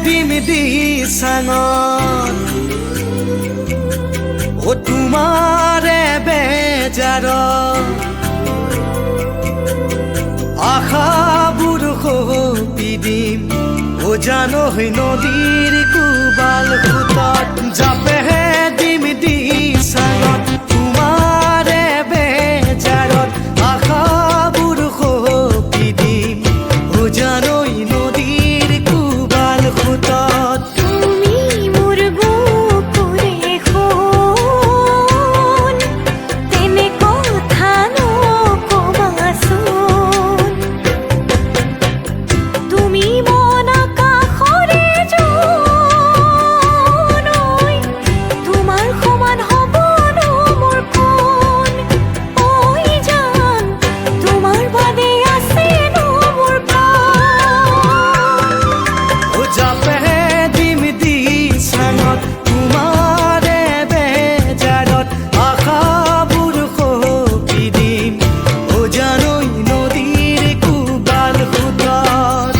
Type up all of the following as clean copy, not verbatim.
দিম দিচাঙত ও তোমাৰে বেজাৰত আশাবোৰ সপি দিম ও জানৈ নদীৰ কোবাল সোঁতত জাপেহে দিম দিচাঙত তোমাৰে বেজাৰত আশাবোৰ সপি দিম ও জানৈ নদীৰ কোবাল সোঁতত তুমি মোৰ বুকুৰে সোণ তেনে কথা নকবাচোন তুমি মন আকাশৰে জোনৈ তোমাৰ সমান হ'বনো মোৰ কোন ঐ জান তোমাৰ বাদে আছেনো মোৰ ও জাপেহে দিম দিচাঙত তোমাৰে বেজাৰত আশাবোৰ সপি দিম ও জানৈ নদীৰ কোবাল সোঁতত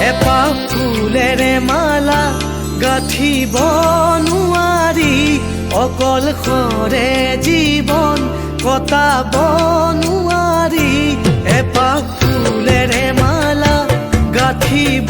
এপাহ ফুলেৰে মালা গাঁঠিব নোৱাৰি অকলশৰে জীৱন কটাব নোৱাৰি এপাহ ফুলেৰে মালা গাঁঠিব